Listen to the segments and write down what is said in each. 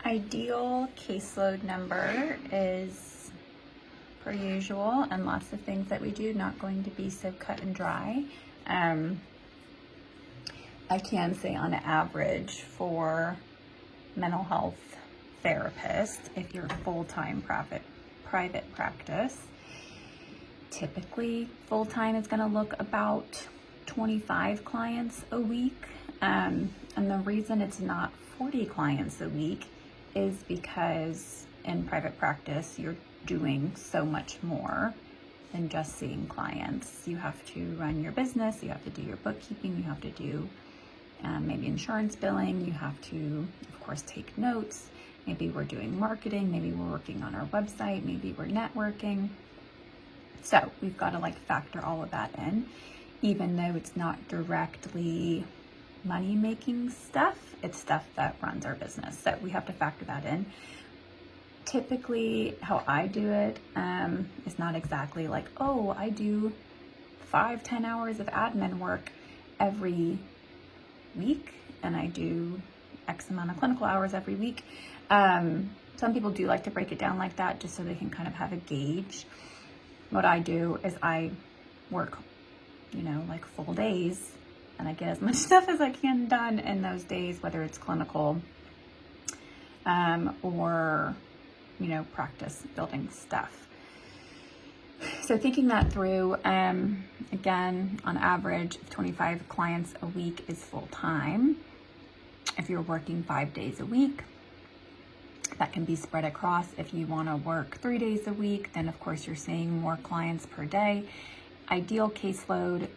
ideal caseload number is, per usual, and lots of things that we do, not going to be so cut and dry. I can say on average for mental health therapists, if you're full-time private practice, typically full-time is going to look about 25 clients a week. And the reason it's not 40 clients a week is because in private practice, you're doing so much more than just seeing clients. You have to run your business, you have to do your bookkeeping, you have to do maybe insurance billing, you have to, of course, take notes. Maybe we're doing marketing, maybe we're working on our website, maybe we're networking. So we've got to factor all of that in, even though it's not directly money-making stuff, it's stuff that runs our business. So we have to factor that in. Typically, how I do it is not exactly I do 5-10 hours of admin work every week, and I do X amount of clinical hours every week. Some people do like to break it down like that just so they can kind of have a gauge. What I do is I work, full days, and I get as much stuff as I can done in those days, whether it's clinical or, practice building stuff. So thinking that through, again, on average, 25 clients a week is full time. If you're working 5 days a week, that can be spread across. If you want to work 3 days a week, then of course you're seeing more clients per day. Ideal caseload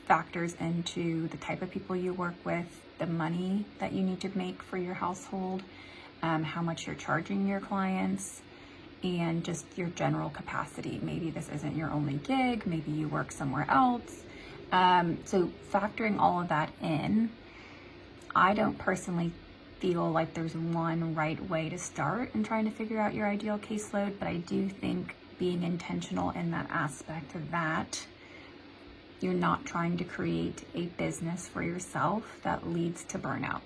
factors into the type of people you work with, the money that you need to make for your household, how much you're charging your clients, and just your general capacity. Maybe this isn't your only gig, maybe you work somewhere else. So factoring all of that in, I don't personally feel like there's one right way to start in trying to figure out your ideal caseload, but I do think being intentional in that aspect of that, you're not trying to create a business for yourself that leads to burnout.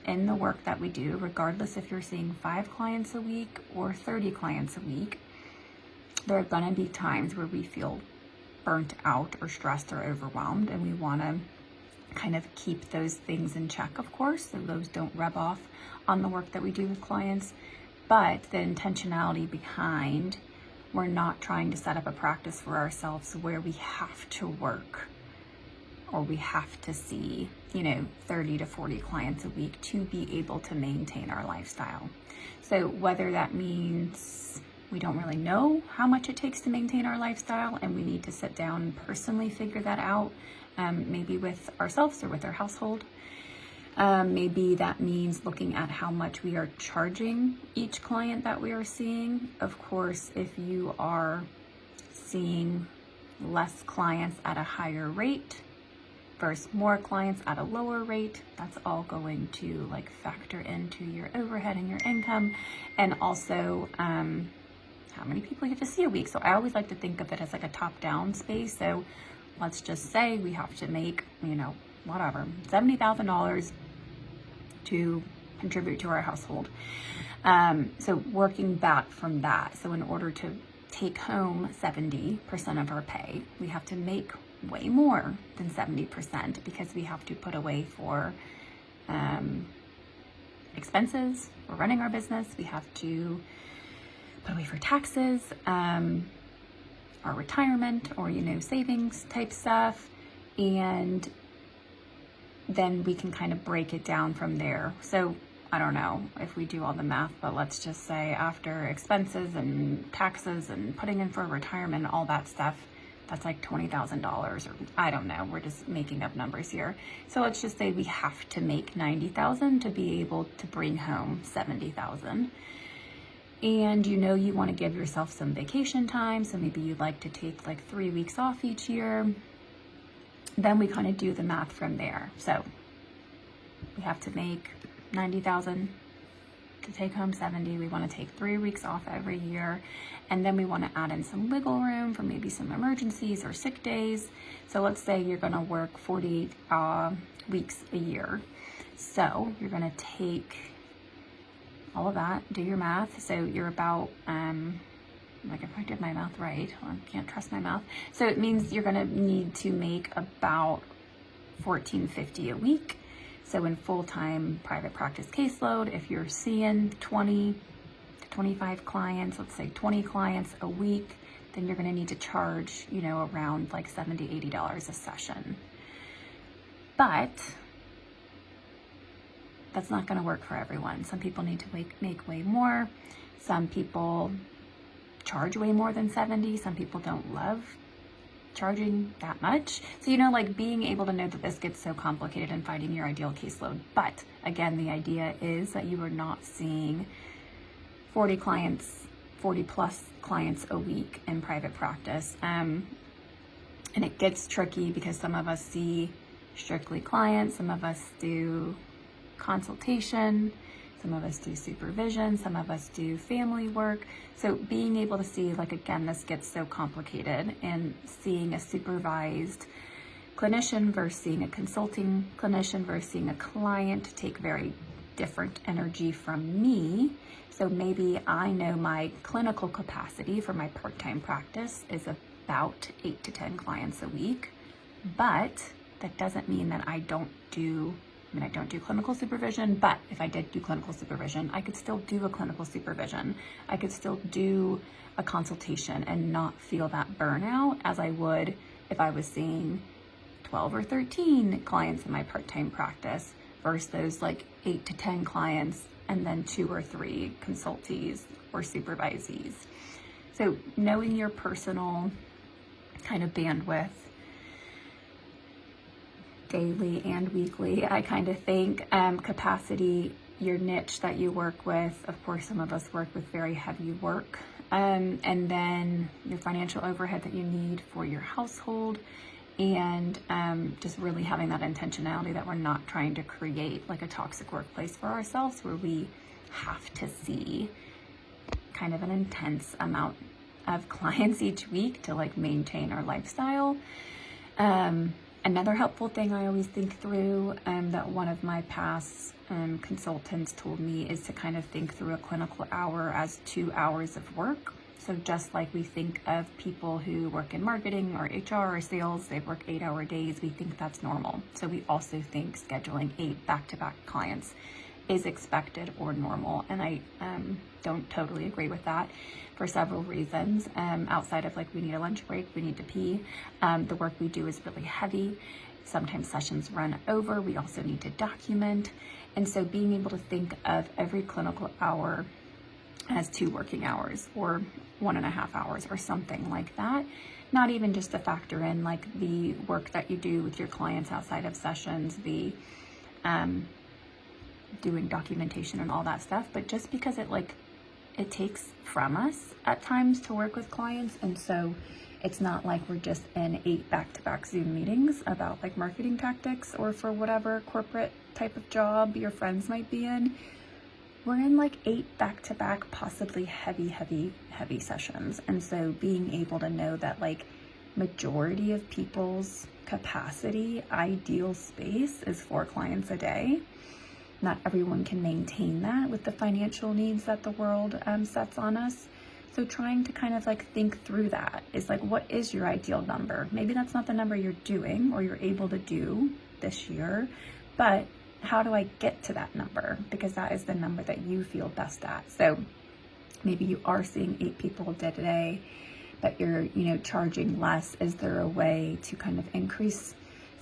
In the work that we do, regardless if you're seeing 5 clients a week or 30 clients a week, there are gonna be times where we feel burnt out or stressed or overwhelmed, and we wanna kind of keep those things in check, of course, so those don't rub off on the work that we do with clients. But the intentionality behind, we're not trying to set up a practice for ourselves where we have to work or we have to see 30 to 40 clients a week to be able to maintain our lifestyle. So whether that means we don't really know how much it takes to maintain our lifestyle and we need to sit down and personally figure that out, maybe with ourselves or with our household. Maybe that means looking at how much we are charging each client that we are seeing. Of course, if you are seeing less clients at a higher rate versus more clients at a lower rate, that's all going to factor into your overhead and your income, and also how many people you have to see a week. So I always like to think of it as a top-down space. So let's just say we have to make, whatever, $70,000 to contribute to our household. So working back from that. So in order to take home 70% of our pay, we have to make way more than 70% because we have to put away for expenses. We're running our business. We have to put away for taxes, our retirement or, savings type stuff. And then we can kind of break it down from there. So I don't know if we do all the math, but let's just say after expenses and taxes and putting in for retirement, all that stuff, that's $20,000, or I don't know, we're just making up numbers here. So let's just say we have to make $90,000 to be able to bring home $70,000. And you want to give yourself some vacation time, so maybe you'd like to take 3 weeks off each year. Then we kind of do the math from there. So we have to make $90,000 to take home 70. We want to take 3 weeks off every year, and then we want to add in some wiggle room for maybe some emergencies or sick days. So let's say you're going to work 48 weeks a year. So you're going to take all of that, do your math. So you're about, like if I did my math right, I can't trust my math. So it means you're gonna need to make about $14.50 a week. So in full-time private practice caseload, if you're seeing 20 to 25 clients, let's say 20 clients a week, then you're gonna need to charge, around like $70, $80 a session. But that's not gonna work for everyone. Some people need to make way more. Some people charge way more than 70. Some people don't love charging that much. So, like being able to know that this gets so complicated and finding your ideal caseload. But again, the idea is that you are not seeing 40 plus clients a week in private practice. And it gets tricky because some of us see strictly clients, some of us do consultation, some of us do supervision, some of us do family work. So being able to see, like, again, this gets so complicated, and seeing a supervised clinician versus seeing a consulting clinician versus seeing a client take very different energy from me. So maybe I know my clinical capacity for my part-time practice is about 8 to 10 clients a week, but that doesn't mean that I don't do clinical supervision, but if I did do clinical supervision, I could still do a clinical supervision. I could still do a consultation and not feel that burnout as I would if I was seeing 12 or 13 clients in my part-time practice versus those like 8 to 10 clients and then 2 or 3 consultees or supervisees. So knowing your personal kind of bandwidth daily and weekly, I kind of think capacity, your niche that you work with. Of course, some of us work with very heavy work, and then your financial overhead that you need for your household, and just really having that intentionality that we're not trying to create like a toxic workplace for ourselves where we have to see kind of an intense amount of clients each week to like maintain our lifestyle. Another helpful thing I always think through, that one of my past consultants told me, is to kind of think through a clinical hour as 2 hours of work. So just like we think of people who work in marketing or HR or sales, they work 8-hour days, we think that's normal. So we also think scheduling 8 back-to-back clients is expected or normal. And I don't totally agree with that for several reasons. Outside of like, we need a lunch break, we need to pee. The work we do is really heavy. Sometimes sessions run over. We also need to document. And so being able to think of every clinical hour as 2 working hours or 1.5 hours or something like that. Not even just to factor in like the work that you do with your clients outside of sessions, the doing documentation and all that stuff, but just because it takes from us at times to work with clients. And so it's not like we're just in 8 back-to-back Zoom meetings about like marketing tactics or for whatever corporate type of job your friends might be in. We're in like 8 back-to-back, possibly heavy sessions. And so being able to know that like majority of people's capacity, ideal space is 4 clients a day. Not everyone can maintain that with the financial needs that the world sets on us. So trying to kind of like think through that is like, what is your ideal number? Maybe that's not the number you're doing or you're able to do this year, but how do I get to that number? Because that is the number that you feel best at. So maybe you are seeing 8 people a day, but you're, charging less. Is there a way to kind of increase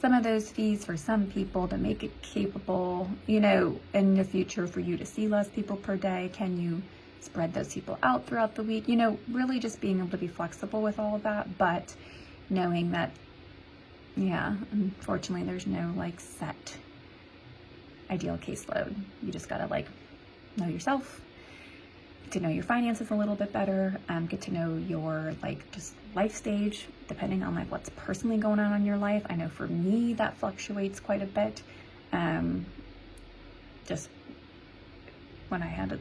some of those fees for some people to make it capable, in the future for you to see less people per day? Can you spread those people out throughout the week? Really just being able to be flexible with all of that, but knowing that, unfortunately there's no like set ideal caseload. You just gotta like know yourself, to know your finances a little bit better, get to know your like just life stage, depending on like what's personally going on in your life. I know for me that fluctuates quite a bit. Just when I had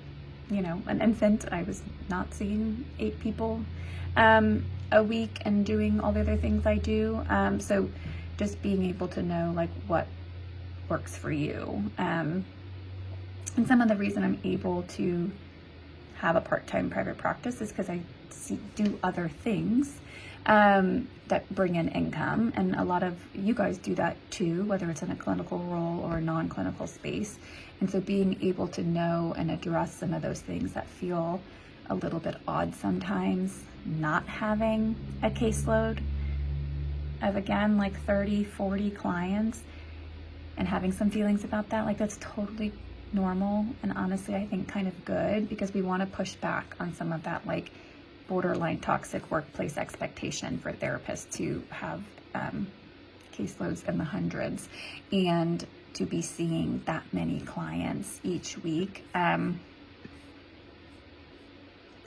an infant, I was not seeing 8 people a week and doing all the other things I do. So just being able to know like what works for you. And some of the reason I'm able to have a part-time private practice is because I do other things that bring in income. And a lot of you guys do that too, whether it's in a clinical role or a non-clinical space. And so being able to know and address some of those things that feel a little bit odd sometimes, not having a caseload of, again, like 30, 40 clients and having some feelings about that, like that's totally normal. And honestly, I think kind of good, because we want to push back on some of that like borderline toxic workplace expectation for therapists to have caseloads in the hundreds and to be seeing that many clients each week.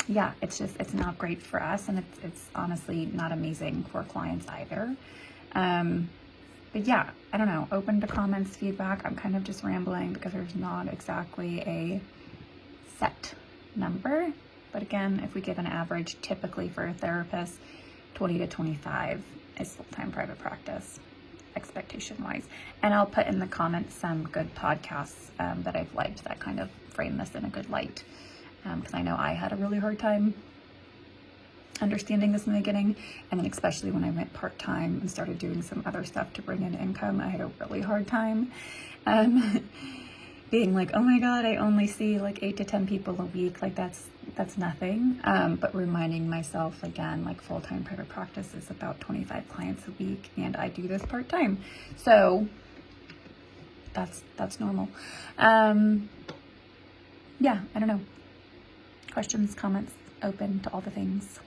Yeah, it's not great for us, and it's honestly not amazing for clients either. But yeah, I don't know, open to comments, feedback. I'm kind of just rambling because there's not exactly a set number. But again, if we give an average, typically for a therapist, 20 to 25 is full-time private practice, expectation-wise. And I'll put in the comments some good podcasts that I've liked that kind of frame this in a good light. Because I know I had a really hard time understanding this in the beginning, and then especially when I went part-time and started doing some other stuff to bring in income, I had a really hard time being like, oh my god, I only see like 8 to 10 people a week, like that's nothing. But reminding myself again, like full-time private practice is about 25 clients a week, and I do this part-time, so that's normal. Yeah, I don't know, questions, comments, open to all the things.